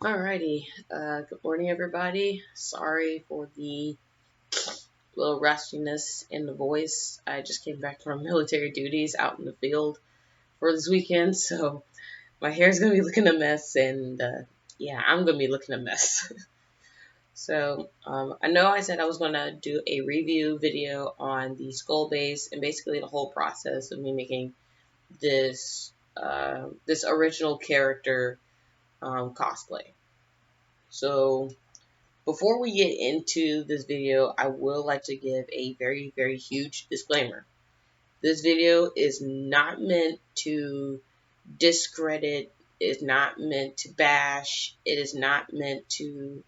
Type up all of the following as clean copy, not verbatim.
Alrighty, good morning everybody. Sorry for the little rustiness in the voice. I just came back from military duties out in the field for this weekend, so my hair's gonna be looking a mess, and yeah, I'm gonna be looking a mess. I know I said I was gonna do a review video on the skull base and basically the whole process of me making this original character cosplay. So before we get into this video, I would like to give a very, very huge disclaimer. This video is not meant to discredit, is not meant to bash, it is not meant to,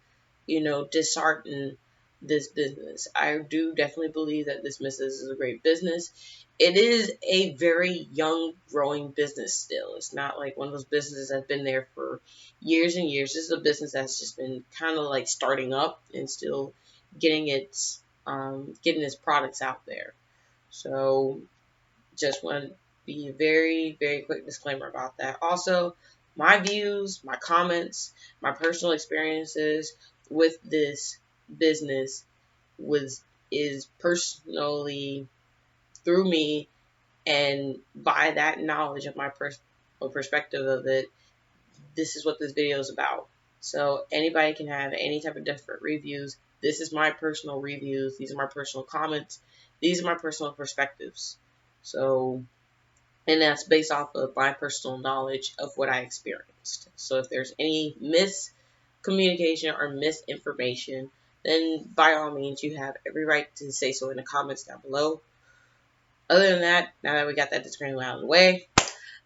dishearten this business. I do definitely believe that this business is a great business. It is a very young, growing business still. It's not like one of those businesses that's been there for years and years. This is a business that's just been kind of like starting up and still getting its products out there. So just want to be a very, very quick disclaimer about that. Also, my views, my comments, my personal experiences with this business is personally through me, and by that knowledge of my personal perspective of it, this is what this video is about. So anybody can have any type of different reviews. This is my personal reviews. These are my personal comments. These are my personal perspectives. So, and that's based off of my personal knowledge of what I experienced. So if there's any miscommunication or misinformation, then by all means, you have every right to say so in the comments down below. Other than that, now that we got that disclaimer out of the way,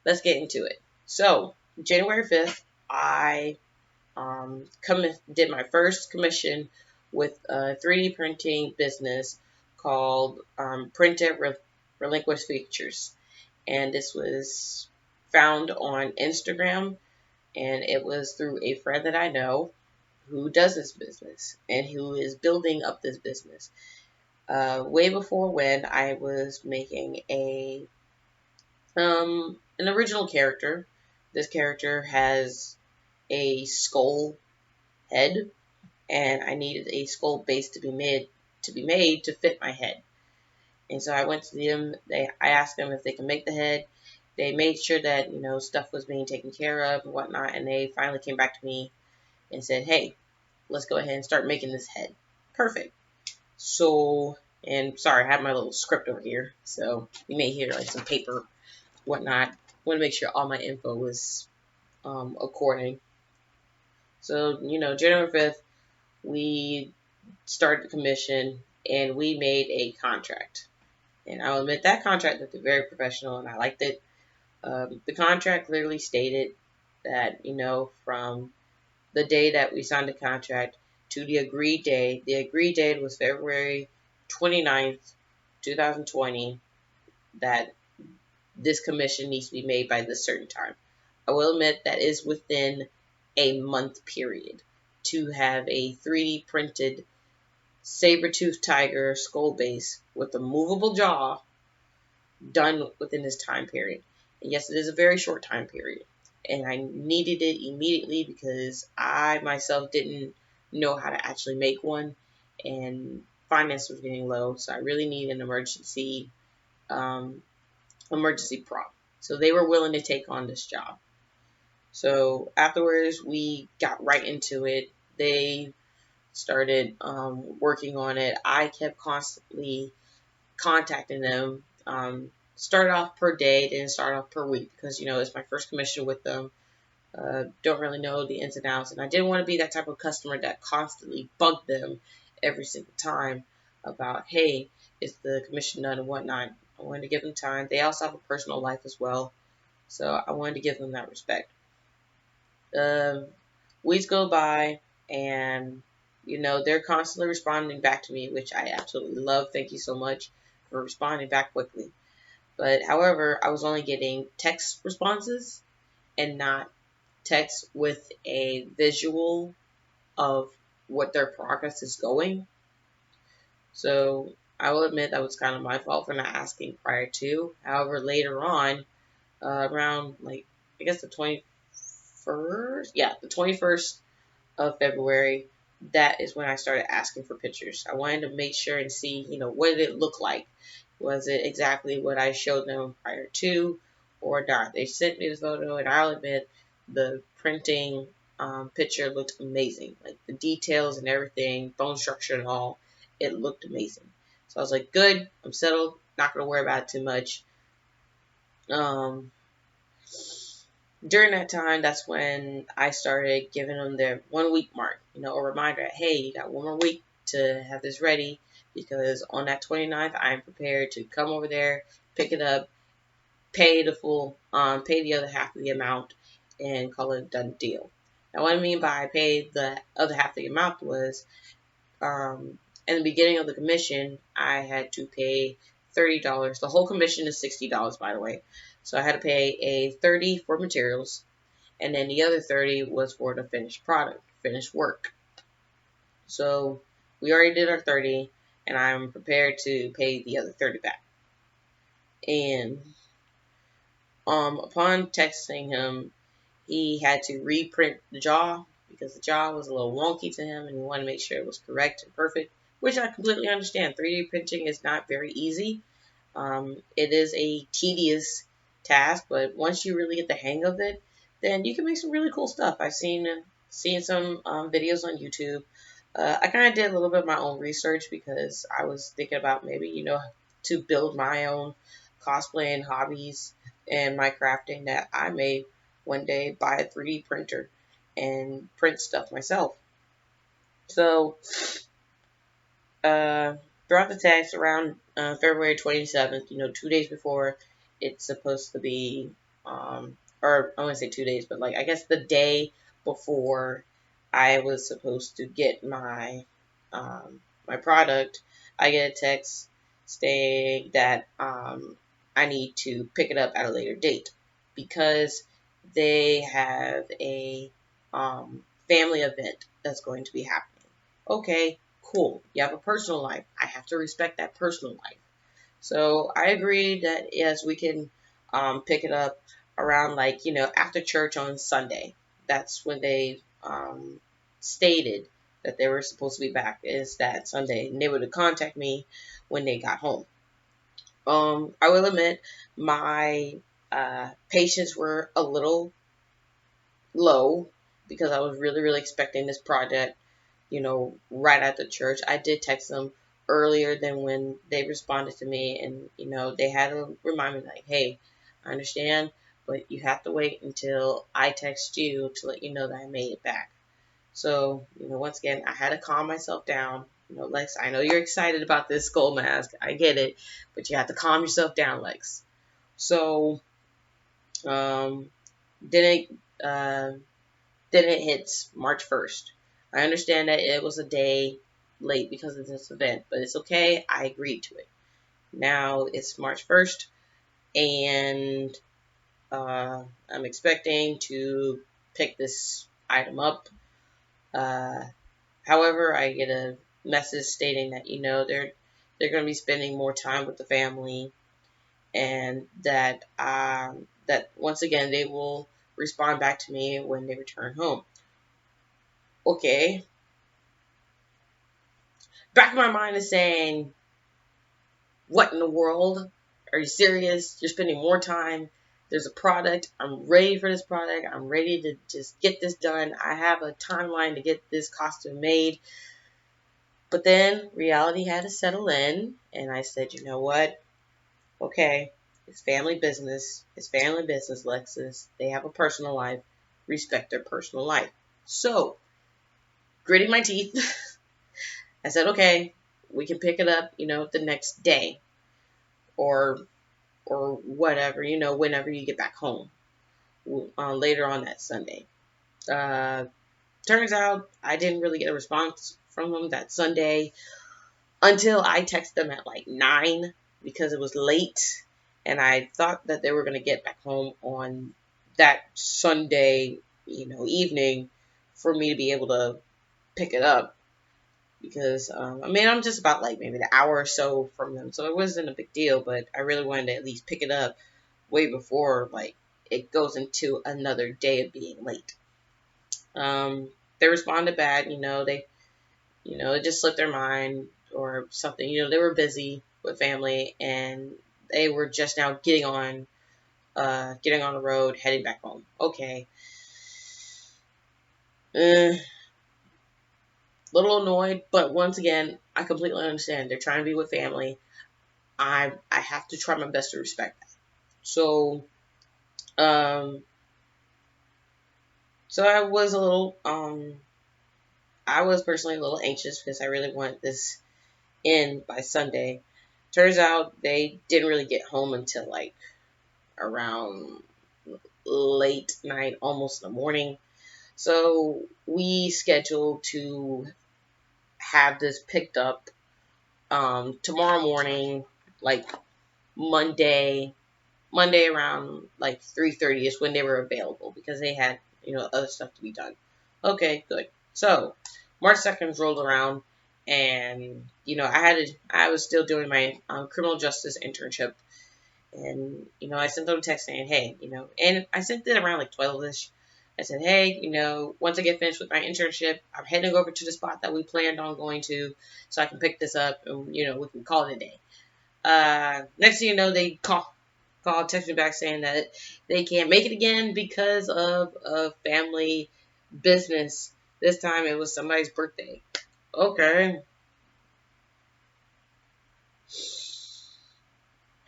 let's get into it. So, January 5th, I did my first commission with a 3D printing business called Printed Relinquish Features. And this was found on Instagram, and it was through a friend that I know who does this business and who is building up this business. Way before when I was making an original character. This character has a skull head, and I needed a skull base to be made to fit my head. And so I went to them. I asked them if they can make the head. They made sure that stuff was being taken care of and whatnot. And they finally came back to me and said, "Hey, let's go ahead and start making this head." Perfect. So, and sorry, I have my little script over here, so you may hear like some paper, whatnot. I want to make sure all my info is according. So, January 5th, we started the commission and we made a contract. And I'll admit that contract looked very professional and I liked it. The contract clearly stated that, from the day that we signed the contract to the agreed date was February 29th, 2020, that this commission needs to be made by this certain time. I will admit that is within a month period to have a 3D printed saber-toothed tiger skull base with a movable jaw done within this time period. And yes, it is a very short time period. And I needed it immediately because I myself didn't know how to actually make one, and finance was getting low, so I really needed an emergency prop. So they were willing to take on this job. So afterwards, we got right into it. They started working on it. I kept constantly contacting them. Started off per day, then start off per week because it's my first commission with them. Don't really know the ins and outs, and I didn't want to be that type of customer that constantly bugged them every single time about, hey, is the commission done and whatnot. I wanted to give them time. They also have a personal life as well, so I wanted to give them that respect. Weeks go by, and they're constantly responding back to me, which I absolutely love. Thank you so much for responding back quickly. But however, I was only getting text responses and not text with a visual of what their progress is going. So I will admit that was kind of my fault for not asking prior to. However, later on, around I guess the 21st, the 21st of February, that is when I started asking for pictures. I wanted to make sure and see, what did it look like? Was it exactly what I showed them prior to or not? They sent me the photo, and I'll admit the printing picture looked amazing. Like the details and everything, bone structure and all, it looked amazing. So I was like, good, I'm settled, not going to worry about it too much. During that time, that's when I started giving them their 1 week mark, a reminder, hey, you got one more week to have this ready, because on that 29th, I am prepared to come over there, pick it up, pay the other half of the amount, and call it a done deal. Now, what I mean by pay the other half of the amount was, in the beginning of the commission, I had to pay $30. The whole commission is $60, by the way. So I had to pay a $30 for materials, and then the other $30 was for the finished product, finished work. So we already did our $30, and I'm prepared to pay the other $30 back. And upon texting him, he had to reprint the jaw because the jaw was a little wonky to him, and he wanted to make sure it was correct and perfect, which I completely understand. 3D printing is not very easy. It is a tedious task, but once you really get the hang of it, then you can make some really cool stuff. I've seen some videos on YouTube. I kind of did a little bit of my own research because I was thinking about maybe, to build my own cosplay and hobbies and my crafting, that I may one day buy a 3D printer and print stuff myself. So, throughout the text around February 27th, 2 days before it's supposed to be, or I want to say 2 days, but I guess the day before I was supposed to get my my product, I get a text saying that I need to pick it up at a later date because they have a family event that's going to be happening. Okay, cool. You have a personal life. I have to respect that personal life. So I agreed that yes, we can pick it up around after church on Sunday. That's when they stated that they were supposed to be back, is that Sunday, and they would contact me when they got home. I will admit my patience were a little low because I was really, really expecting this project, right after church. I did text them earlier than when they responded to me, and, they had to remind me, hey, I understand, but you have to wait until I text you to let you know that I made it back. So, once again, I had to calm myself down. Lex, I know you're excited about this skull mask. I get it, but you have to calm yourself down, Lex. So, then it hits March 1st. I understand that it was a day late because of this event, but it's okay. I agreed to it. Now it's March 1st, and I'm expecting to pick this item up. However, I get a message stating that, they're going to be spending more time with the family, and that once again they will respond back to me when they return home. Okay. Back of my mind is saying, what in the world? Are you serious? You're spending more time. There's a product. I'm ready for this product. I'm ready to just get this done. I have a timeline to get this costume made. But then reality had to settle in, and I said, you know what? Okay, it's family business. It's family business, Lexus. They have a personal life. Respect their personal life. So, gritting my teeth, I said, okay, we can pick it up, the next day, or whatever, whenever you get back home, later on that Sunday. Turns out I didn't really get a response from them that Sunday until I texted them at 9 because it was late, and I thought that they were going to get back home on that Sunday, evening for me to be able to pick it up. Because, I'm just about maybe an hour or so from them, so it wasn't a big deal, but I really wanted to at least pick it up way before, it goes into another day of being late. they responded bad. It just slipped their mind or something. They were busy with family, and they were just now getting on the road, heading back home. Okay. Little annoyed, but once again, I completely understand. They're trying to be with family. I have to try my best to respect that. So, um, so I was personally a little anxious because I really want this in by Sunday. Turns out they didn't really get home until like around late night, almost in the morning. So we scheduled to have this picked up tomorrow morning, like Monday. Monday around like 3:30 is when they were available because they had other stuff to be done. Okay, good. So March 2nd rolled around, and I was still doing my criminal justice internship. And, I sent them a text saying, hey, and I sent it around like 12-ish. I said, hey, once I get finished with my internship, I'm heading over to the spot that we planned on going to so I can pick this up and, we can call it a day. Next thing you know, they text me back saying that they can't make it again because of a family business. This time it was somebody's birthday. Okay.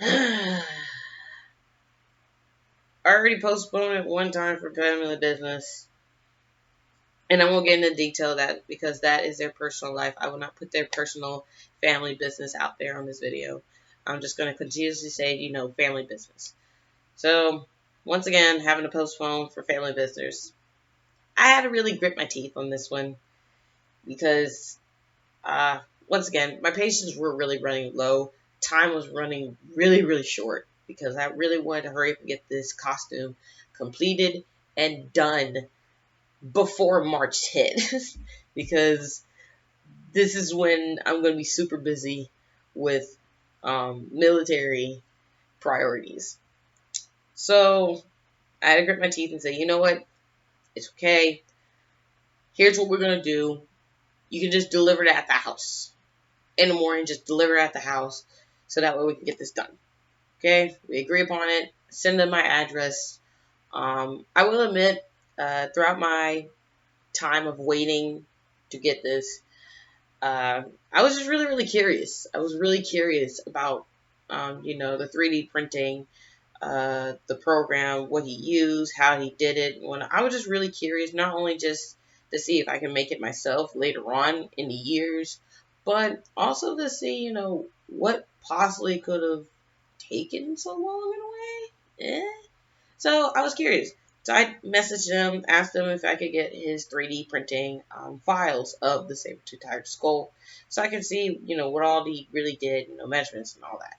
I already postponed it one time for family business. And I won't get into detail of that because that is their personal life. I will not put their personal family business out there on this video. I'm just going to continuously say, family business. So, once again, having to postpone for family business. I had to really grit my teeth on this one because, once again, my patience were really running low. Time was running really, really short because I really wanted to hurry up and get this costume completed and done before March hit because this is when I'm going to be super busy with military priorities. So I had to grit my teeth and say, you know what? It's okay. Here's what we're going to do. You can just deliver it at the house. In the morning, just deliver it at the house so that way we can get this done. Okay? We agree upon it. Send them my address. I will admit, throughout my time of waiting to get this, I was just really, really curious. I was really curious about, the 3D printing, the program, what he used, how he did it. I was just really curious, not only just to see if I can make it myself later on in the years, but also to see, what possibly could have taken so long in a way. So I was curious. So I messaged him, asked him if I could get his 3D printing files of the saber-tooth tiger skull so I could see, what all he really did, measurements and all that.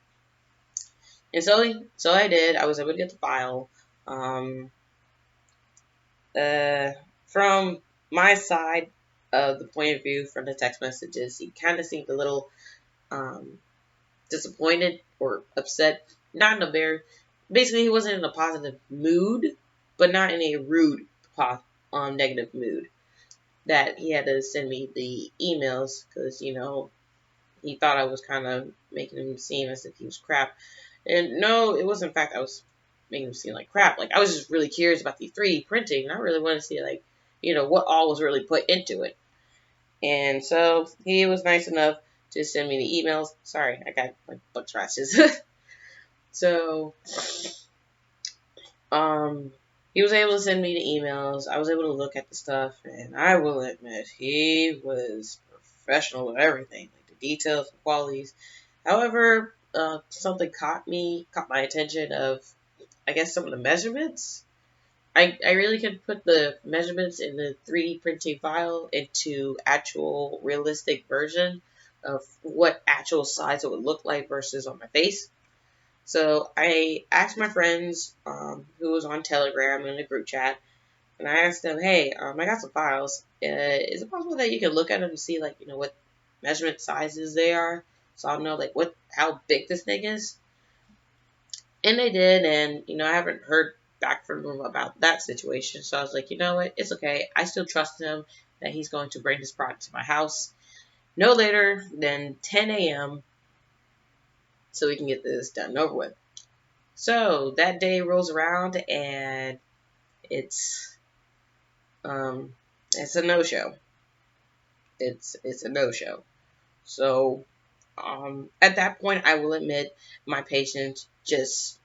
And so I did. I was able to get the file. From my side of the point of view from the text messages, he kind of seemed a little disappointed or upset. Not in a very, basically he wasn't in a positive mood, but not in a rude, negative mood. That he had to send me the emails because, he thought I was kind of making him seem as if he was crap. And no, it wasn't. In fact, I was making him seem like crap. Like, I was just really curious about the 3D printing, and I really wanted to see, like, what all was really put into it. And so he was nice enough to send me the emails. Sorry, I got like bug scratches. So, he was able to send me the emails. I was able to look at the stuff, and I will admit he was professional with everything, like the details, the qualities. However, something caught my attention of, I guess, some of the measurements. I really could put the measurements in the 3D printing file into actual realistic version of what actual size it would look like versus on my face. So I asked my friends, who was on Telegram in the group chat, and I asked them, hey, I got some files. Is it possible that you can look at them and see, like, what measurement sizes they are? So I'll know, like, how big this thing is. And they did, and, I haven't heard back from them about that situation. So I was like, you know what? It's okay. I still trust them. that he's going to bring his product to my house no later than 10 a.m. so we can get this done and over with. So that day rolls around and it's it's a no-show. It's a no-show. So at that point, I will admit my patience just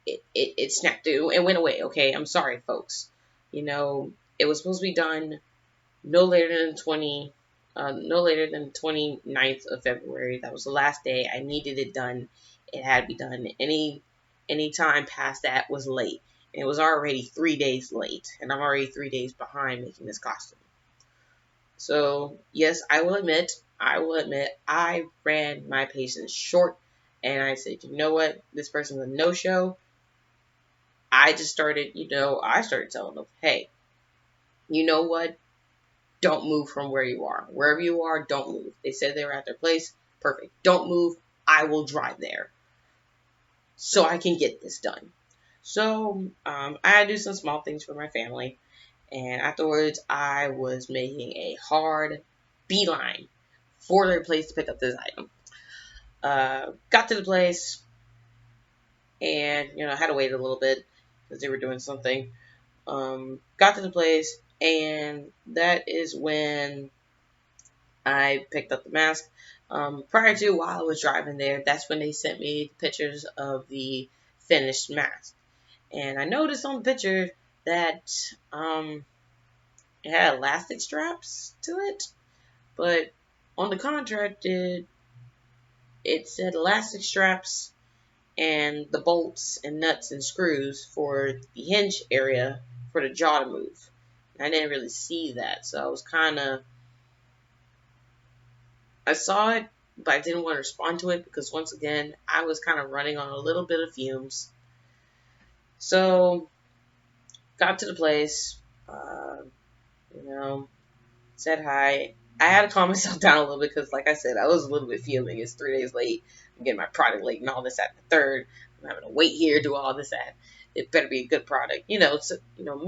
it snapped through and went away. Okay, I'm sorry, folks. You know, it was supposed to be done no later than no later than the 29th of February. That was the last day. I needed it done. It had to be done. Any time past that was late. And it was already 3 days late. And I'm already 3 days behind making this costume. So, yes, I will admit, I ran my patience short. And I said, you know what? This person's a no-show. I just started, I started telling them, hey, you know what? Don't move from where you are. Wherever you are, don't move. They said they were at their place. Perfect. Don't move. I will drive there so I can get this done. So I had to do some small things for my family. And afterwards, I was making a hard beeline for their place to pick up this item. Got to the place and, I had to wait a little bit because they were doing something. Got to the place and that is when I picked up the mask. Prior to, while I was driving there, that's when they sent me pictures of the finished mask. And I noticed on the picture that it had elastic straps to it, but on the contract it said elastic straps and the bolts and nuts and screws for the hinge area for the jaw to move. I didn't really see that, so I was I saw it, but I didn't want to respond to it because once again, I was kind of running on a little bit of fumes. So, got to the place, said hi. I had to calm myself down a little bit because, like I said, I was a little bit fuming. It's 3 days late. I'm getting my product late and all this at the third. I'm having to wait here, do all this at. It better be a good product. The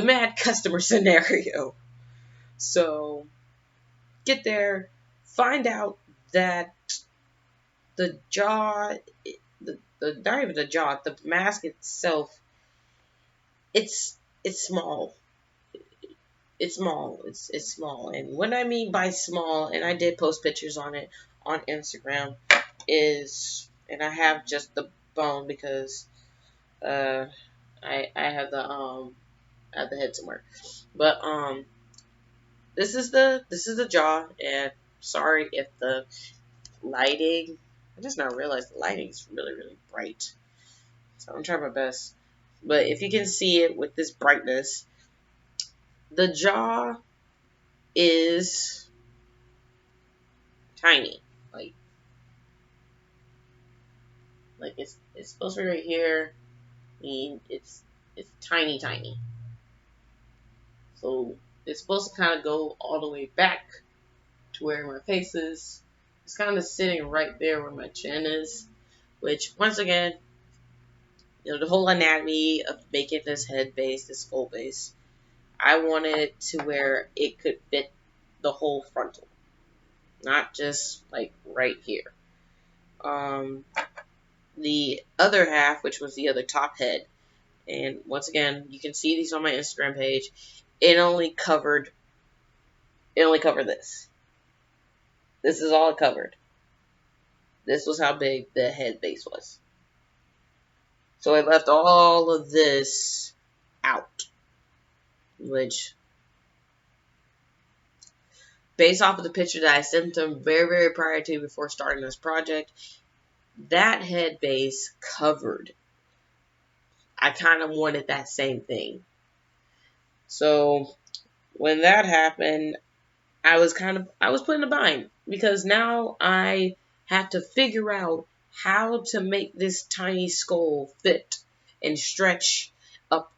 mad customer scenario. So, get there, find out that the jaw, not even the jaw, the mask itself, it's small. It's small. It's small. And what I mean by small, and I did post pictures on it on Instagram, and I have just the bone because I have the head somewhere. But this is the jaw, and sorry if the lighting. I just now realized the lighting is really, really bright. So I'm trying my best. But if you can see it with this brightness, the jaw is tiny. Like it's supposed to be right here. I mean, it's tiny, tiny. So it's supposed to kind of go all the way back to where my face is. It's kind of sitting right there where my chin is, which once again, the whole anatomy of making this head base, this skull base, I wanted it to where it could fit the whole frontal, not just like right here. The other half, which was the other top head, and once again, you can see these on my Instagram page. It only covered this. This is all it covered. This was how big the head base was. So I left all of this out, which, based off of the picture that I sent them very, very prior to before starting this project, that head base covered. I kind of wanted that same thing. So when that happened, I was put in a bind because now I have to figure out how to make this tiny skull fit and stretch up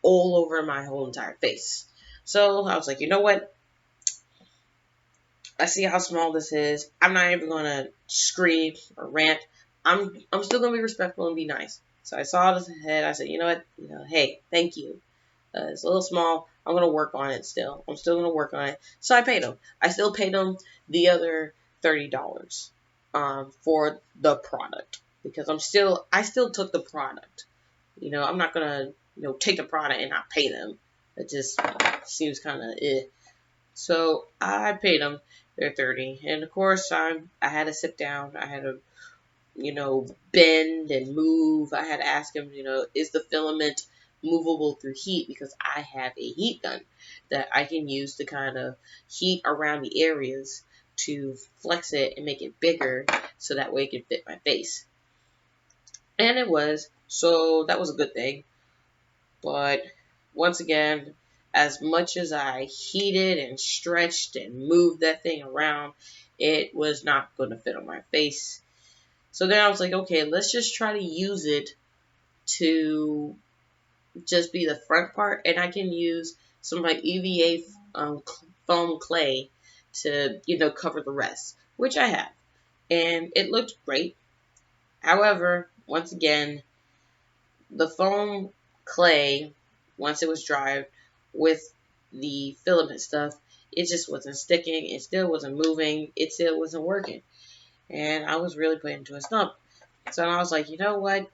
all over my whole entire face. So I was like, you know what? I see how small this is. I'm not even gonna scream or rant. I'm still gonna be respectful and be nice. So I saw this head. I said, you know what? Hey, thank you. It's a little small. I'm going to work on it still. I'm still going to work on it. So I paid him. I still paid him the other $30 for the product, because I still took the product. You know, I'm not going to, take the product and not pay them. It just seems kind of eh. So I paid them their 30, and of course I had to sit down. I had to, bend and move. I had to ask him, is the filament movable through heat? Because I have a heat gun that I can use to kind of heat around the areas to flex it and make it bigger so that way it can fit my face. And it was, so that was a good thing. But once again, as much as I heated and stretched and moved that thing around, it was not going to fit on my face. So then I was like, okay, let's just try to use it to just be the front part, and I can use some like EVA foam clay to, cover the rest, which I have. And it looked great. However, once again, the foam clay, once it was dried with the filament stuff, it just wasn't sticking. It still wasn't moving. It still wasn't working. And I was really put into a slump. So I was like, you know what?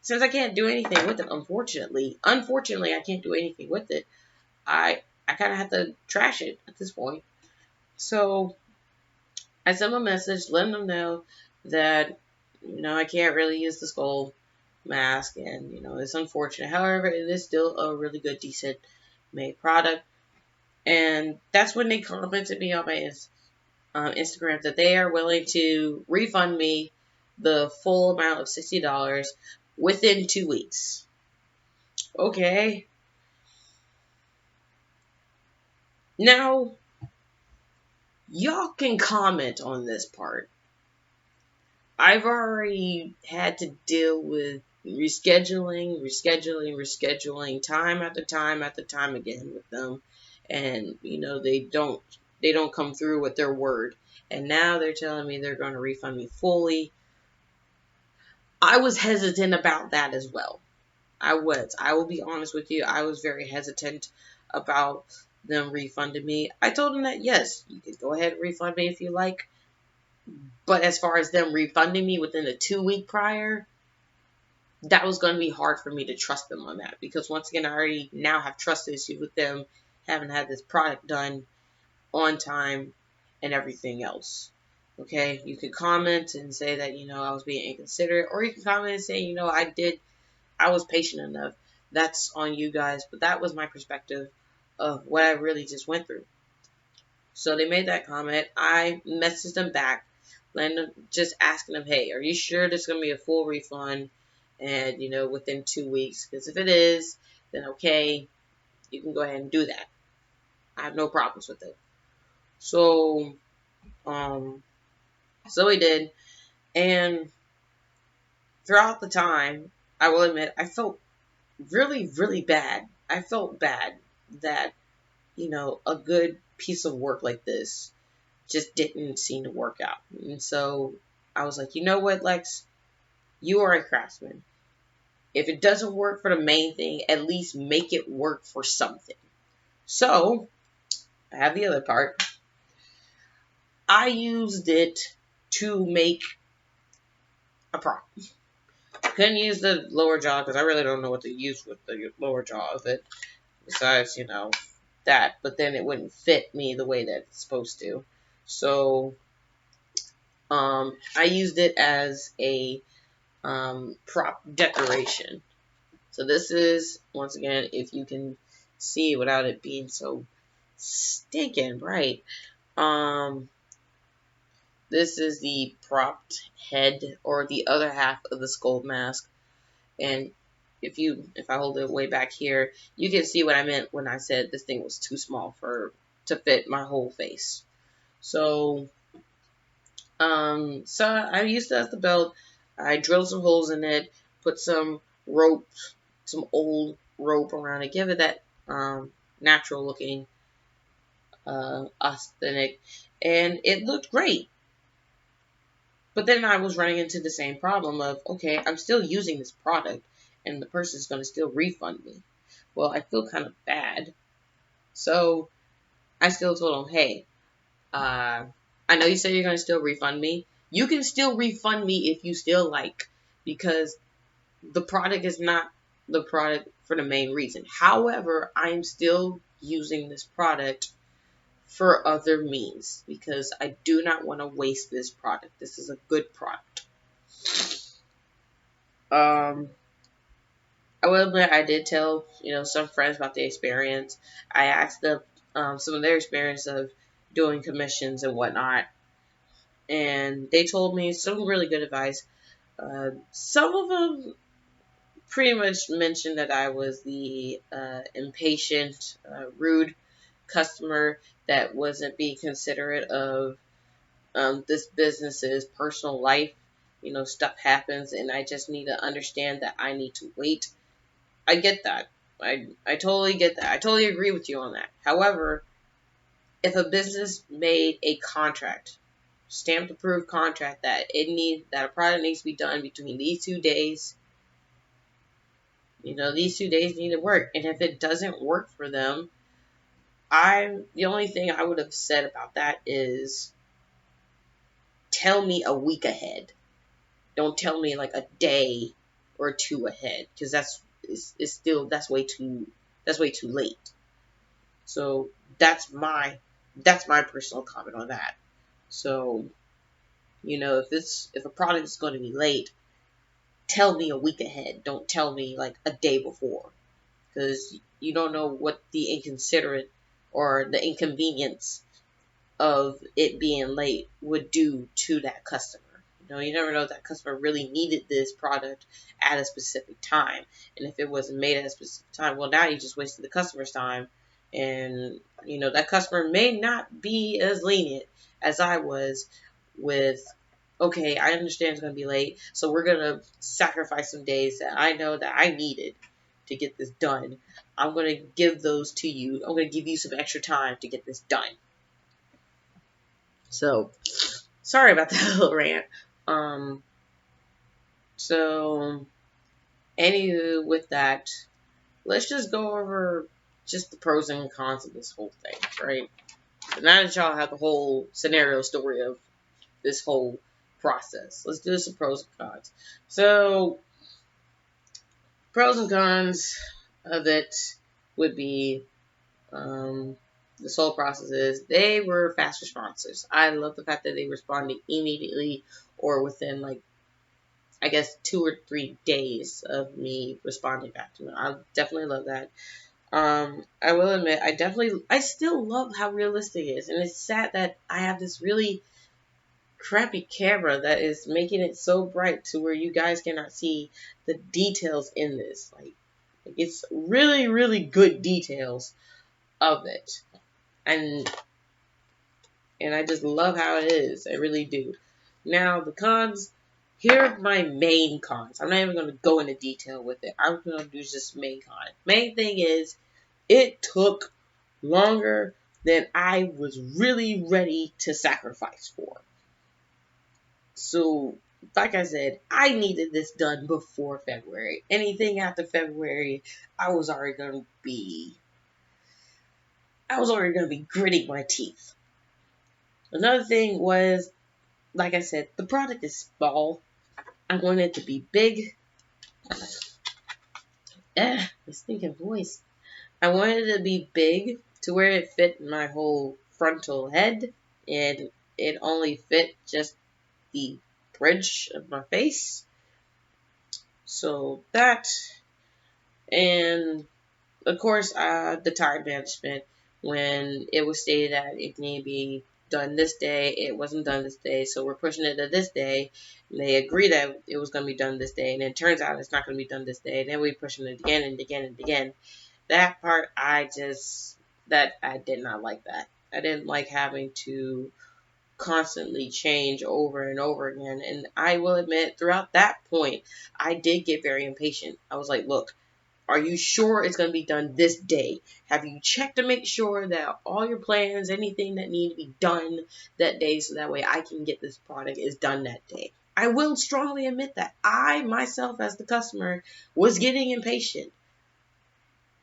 Since I can't do anything with it, unfortunately, I can't do anything with it. I kind of have to trash it at this point. So I sent them a message, letting them know that, I can't really use the skull mask, and, it's unfortunate. However, it is still a really good, decent made product. And that's when they commented me on my Instagram that they are willing to refund me the full amount of $60 within 2 weeks. Okay. Now, y'all can comment on this part. I've already had to deal with rescheduling, time after time again with them. And, they don't come through with their word. And now they're telling me they're going to refund me fully. I was hesitant about that as well. I will be honest with you. I was very hesitant about them refunding me. I told them that, yes, you can go ahead and refund me if you like. But as far as them refunding me within the 2 week prior, that was going to be hard for me to trust them on that. Because once again, I already now have trust issues with them, having had this product done on time and everything else. Okay, you could comment and say that, I was being inconsiderate. Or you can comment and say, I was patient enough. That's on you guys. But that was my perspective of what I really just went through. So they made that comment. I messaged them back, just asking them, hey, are you sure this is going to be a full refund? And, within 2 weeks. Because if it is, then okay, you can go ahead and do that. I have no problems with it. So, so he did. And throughout the time, I will admit, I felt really, really bad. I felt bad that, a good piece of work like this just didn't seem to work out. And so I was like, you know what, Lex? You are a craftsman. If it doesn't work for the main thing, at least make it work for something. So, I have the other part. I used it to make a prop. Couldn't use the lower jaw because I really don't know what to use with the lower jaw of it. Besides, that. But then it wouldn't fit me the way that it's supposed to. So, I used it as a prop decoration. So this is, once again, if you can see without it being so stinking bright. This is the propped head, or the other half of the skull mask. And if I hold it way back here, you can see what I meant when I said this thing was too small to fit my whole face. So, so I used it as the belt. I drilled some holes in it, put some rope, some old rope around it, give it that natural looking aesthetic, and it looked great. But then I was running into the same problem of, okay, I'm still using this product, and the person's going to still refund me. Well, I feel kind of bad. So I still told him, hey, I know you said you're going to still refund me. You can still refund me if you still like, because the product is not the product for the main reason. However, I'm still using this product for other means because I do not want to waste this product. This is a good product. I will admit I did tell some friends about the experience. I asked them some of their experience of doing commissions and whatnot, and they told me some really good advice. Some of them pretty much mentioned that I was the impatient, rude customer that wasn't being considerate of this business's personal life. Stuff happens, and I just need to understand that I need to wait. I get that. I totally get that. I totally agree with you on that. However, if a business made a contract, stamped approved contract that that a product needs to be done between these 2 days, these 2 days need to work. And if it doesn't work for them, the only thing I would have said about that is tell me a week ahead. Don't tell me like a day or two ahead, because that's way too late. So that's my personal comment on that. So, if a product is going to be late, tell me a week ahead. Don't tell me like a day before, because you don't know what the inconsiderate or the inconvenience of it being late would do to that customer. You never know if that customer really needed this product at a specific time. And if it wasn't made at a specific time, well, now you just wasted the customer's time. And, that customer may not be as lenient as I was with, okay, I understand it's going to be late, so we're going to sacrifice some days that I know that I needed to get this done. I'm going to give those to you. I'm going to give you some extra time to get this done. So, sorry about that little rant. So, anywho, with that, let's just go over just the pros and cons of this whole thing, right? So now that y'all have the whole scenario story of this whole process, let's do some pros and cons. So, pros and cons of it would be, this whole process is they were fast responses. I love the fact that they responded immediately or within like, I guess 2 or 3 days of me responding back to them. I definitely love that. I will admit, I still love how realistic it is. And it's sad that I have this really crappy camera that is making it so bright to where you guys cannot see the details in this. Like it's really, really good details of it. And I just love how it is. I really do. Now, the cons, here are my main cons. I'm not even going to go into detail with it. I'm going to do just main con. Main thing is, it took longer than I was really ready to sacrifice for. So, like I said, I needed this done before February. Anything after February, I was already going to be gritting my teeth. Another thing was, like I said, the product is small. I want it to be big. My stinking voice. I wanted it to be big to where it fit my whole frontal head, and it only fit just the bridge of my face. So that, and of course, the time management, when it was stated that it needed to be done this day, it wasn't done this day, so we're pushing it to this day. And they agree that it was going to be done this day, and it turns out it's not going to be done this day, and then we're pushing it again and again and again. That part, I did not like that. I didn't like having to constantly change over and over again, and I will admit, throughout that point, I did get very impatient. I was like, look, are you sure it's going to be done this day? Have you checked to make sure that all your plans, anything that need to be done that day, so that way I can get this product is done that day? I will strongly admit that I, myself, as the customer, was getting impatient.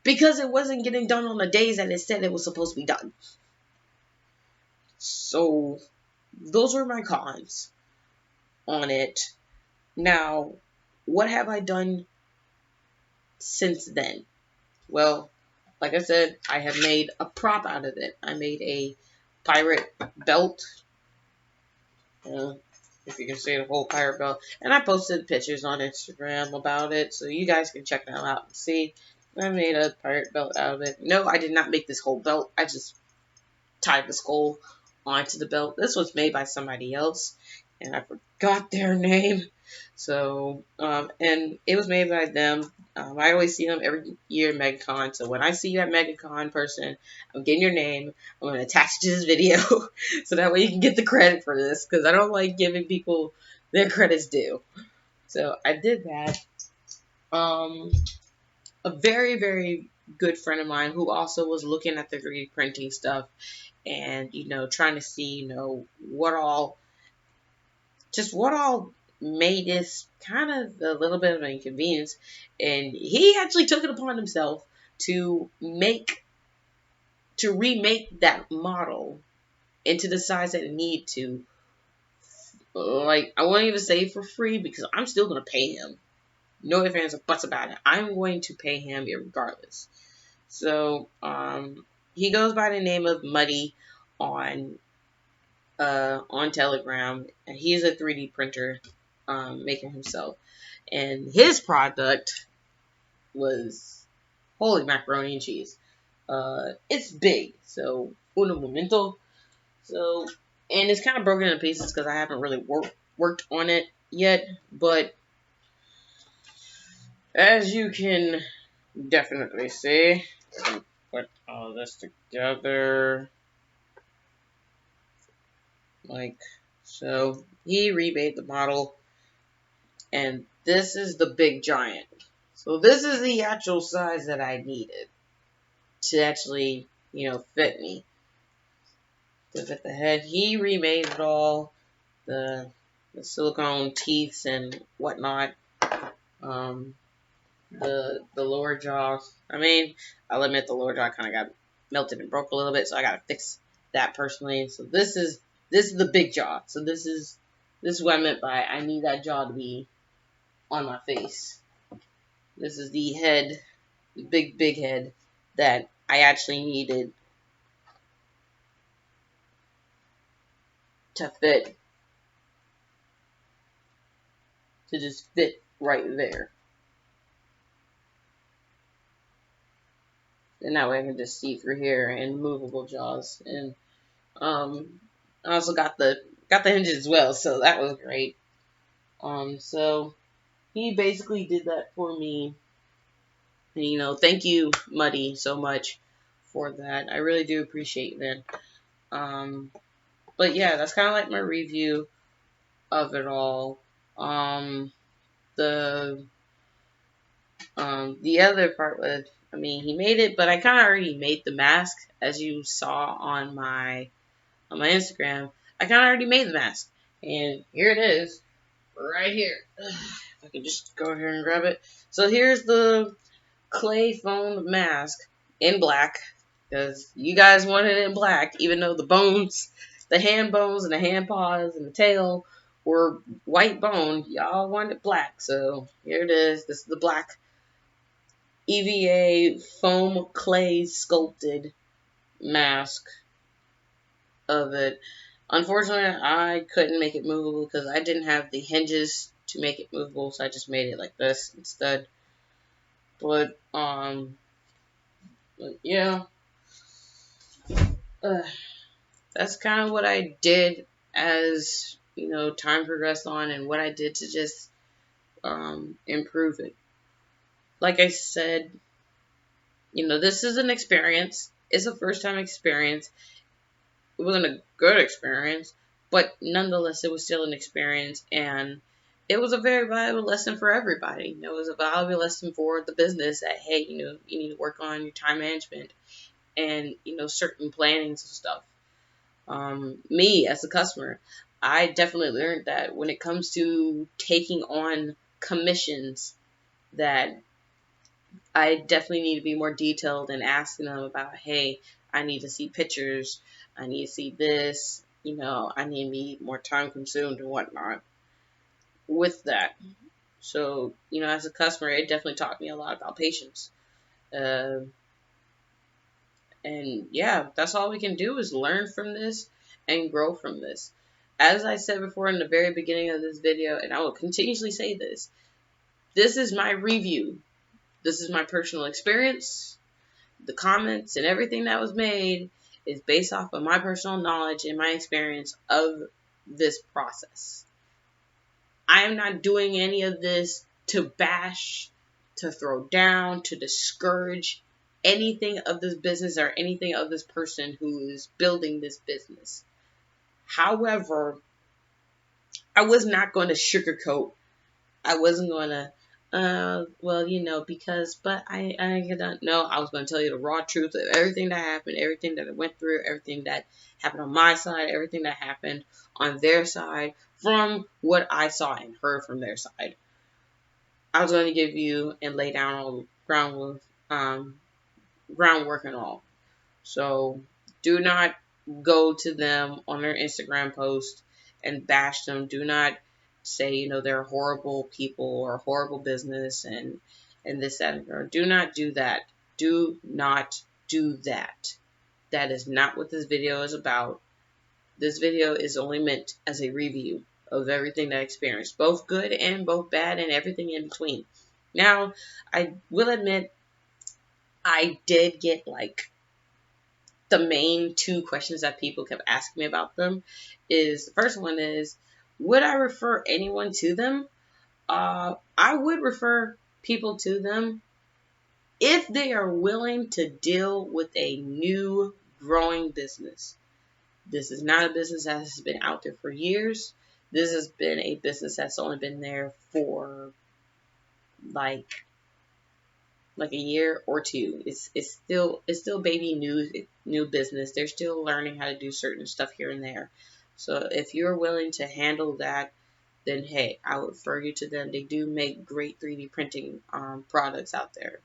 because it wasn't getting done on the days that it said it was supposed to be done. So those were my cons on it. Now, what have I done since then? Well, like I said, I have made a prop out of it. I made a pirate belt. If you can see the whole pirate belt. And I posted pictures on Instagram about it, so you guys can check them out and see. I made a pirate belt out of it. No, I did not make this whole belt. I just tied the skull onto the belt. This was made by somebody else, and I forgot their name. So, and it was made by them. I always see them every year at MegaCon. So when I see you at MegaCon person, I'm getting your name. I'm going to attach it to this video so that way you can get the credit for this, because I don't like giving people their credits due. So I did that. A very, very good friend of mine who also was looking at the 3D printing stuff and, trying to see, what all made this kind of a little bit of an inconvenience. And he actually took it upon himself to remake that model into the size that it needed to. Like, I won't even say for free, because I'm still going to pay him. No ifs, ands, or buts about it. I'm going to pay him regardless. So, he goes by the name of Muddy on Telegram, and he's a 3D printer maker himself. And his product was holy macaroni and cheese. It's big, so uno momento. So, and it's kind of broken into pieces because I haven't really worked on it yet. But as you can definitely see, put all this together. Like, so he remade the model, and this is the big giant. So this is the actual size that I needed to actually, fit me. To fit the head, he remade it all, the silicone teeth and whatnot. The lower jaw. I mean, I'll admit the lower jaw kind of got melted and broke a little bit, so I gotta fix that personally. So this is the big jaw. So this is what I meant by I need that jaw to be on my face. This is the head, the big head that I actually needed to fit, to just fit right there. And that way I can just see through here and movable jaws. And I also got the hinges as well, so that was great. So he basically did that for me. And, thank you, Muddy, so much for that. I really do appreciate that. But yeah, that's kind of like my review of it all. The other part was, he made it, but I kind of already made the mask, as you saw on my Instagram. I kind of already made the mask, and here it is, right here. If I can just go here and grab it. So here's the clay foam mask in black, because you guys wanted it in black, even though the bones, the hand bones and the hand paws and the tail were white bone. Y'all wanted black, so here it is. This is the black EVA foam clay sculpted mask of it. Unfortunately, I couldn't make it movable because I didn't have the hinges to make it movable, so I just made it like this instead. But yeah, that's kind of what I did as time progressed on, and what I did to just improve it. Like I said, this is an experience. It's a first time experience. It wasn't a good experience, but nonetheless, it was still an experience, and it was a very valuable lesson for everybody. It was a valuable lesson for the business that, hey, you need to work on your time management and, certain plannings and stuff. Me, as a customer, I definitely learned that when it comes to taking on commissions, that I definitely need to be more detailed in asking them about, hey, I need to see pictures, I need to see this, I need to be more time consumed and whatnot with that. So, as a customer, it definitely taught me a lot about patience. Uh, and yeah, that's all we can do is learn from this and grow from this. As I said before in the very beginning of this video, and I will continuously say this is my review. This is my personal experience. The comments and everything that was made is based off of my personal knowledge and my experience of this process. I am not doing any of this to bash, to throw down, to discourage anything of this business or anything of this person who is building this business. However, I was not going to sugarcoat. I wasn't going to, well, because, but I don't know. I was going to tell you the raw truth of everything that happened, everything that I went through, everything that happened on my side, everything that happened on their side, from what I saw and heard from their side. I was going to give you and lay down all the groundwork and all. So do not go to them on their Instagram post and bash them. Do not say, they're horrible people or horrible business and this, that, and that. Do not do that. Do not do that. That is not what this video is about. This video is only meant as a review of everything that I experienced, both good and both bad and everything in between. Now, I will admit, I did get the main two questions that people kept asking me about them. Is the first one is, would I refer anyone to them? I would refer people to them if they are willing to deal with a new growing business. This is not a business that has been out there for years. This has been a business that's only been there for like a year or two. It's still baby new business. They're still learning how to do certain stuff here and there. So if you're willing to handle that, then hey, I would refer you to them. They do make great 3D printing products out there.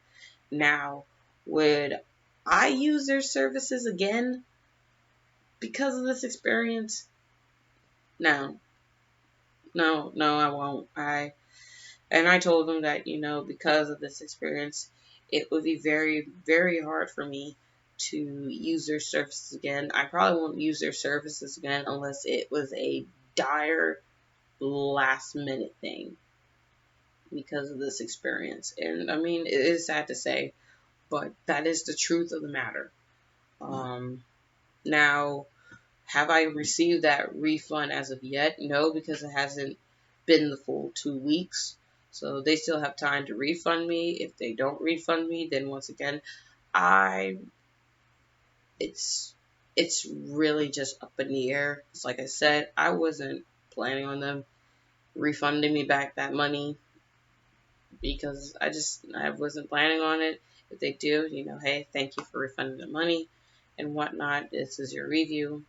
Now, would I use their services again because of this experience? No, I won't. And I told them that, because of this experience, it would be very, very hard for me to use their services again. I probably won't use their services again unless it was a dire last minute thing because of this experience. And I mean, it is sad to say, but that is the truth of the matter. Now, have I received that refund as of yet? No, because it hasn't been the full 2 weeks. So they still have time to refund me. If they don't refund me, then once again, it's really just up in the air. It's like I said, I wasn't planning on them refunding me back that money because I wasn't planning on it. If they do, hey, thank you for refunding the money and whatnot. This is your review.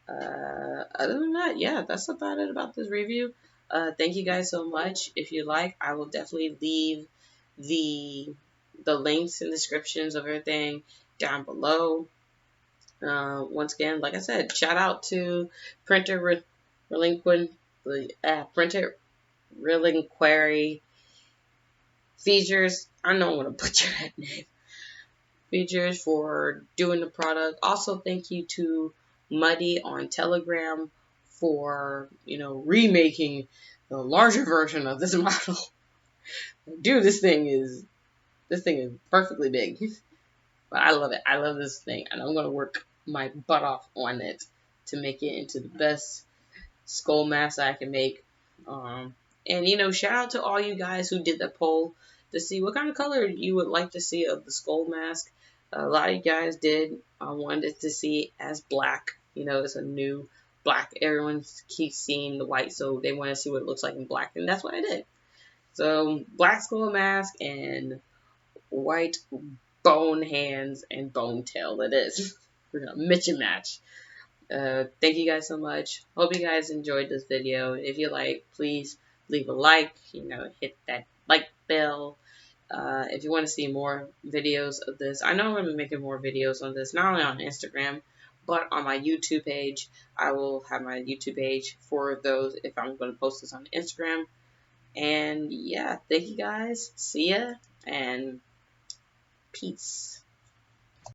Other than that, yeah, that's about it about this review. Thank you guys so much. If you like, I will definitely leave the links and descriptions of everything down below. Once again, like I said, shout out to Printer Printer Reliquary Features. I know I'm gonna butcher that name. Features for doing the product. Also, thank you to Muddy on Telegram for, remaking the larger version of this model. Dude, this thing is perfectly big. But I love it. I love this thing. And I'm going to work my butt off on it to make it into the best skull mask I can make. And, shout out to all you guys who did the poll to see what kind of color you would like to see of the skull mask. A lot of you guys did. I wanted to see it as black. It's a new black. Everyone keeps seeing the white, so they want to see what it looks like in black. And that's what I did. So, black skull mask and white bone hands and bone tail it is. We're going to mix and match. Thank you guys so much. Hope you guys enjoyed this video. If you like, please leave a like. Hit that like bell. If you want to see more videos of this, I know I'm going to be making more videos on this, not only on Instagram, but on my YouTube page. I will have my YouTube page for those if I'm going to post this on Instagram. And yeah, thank you guys. See ya, and peace.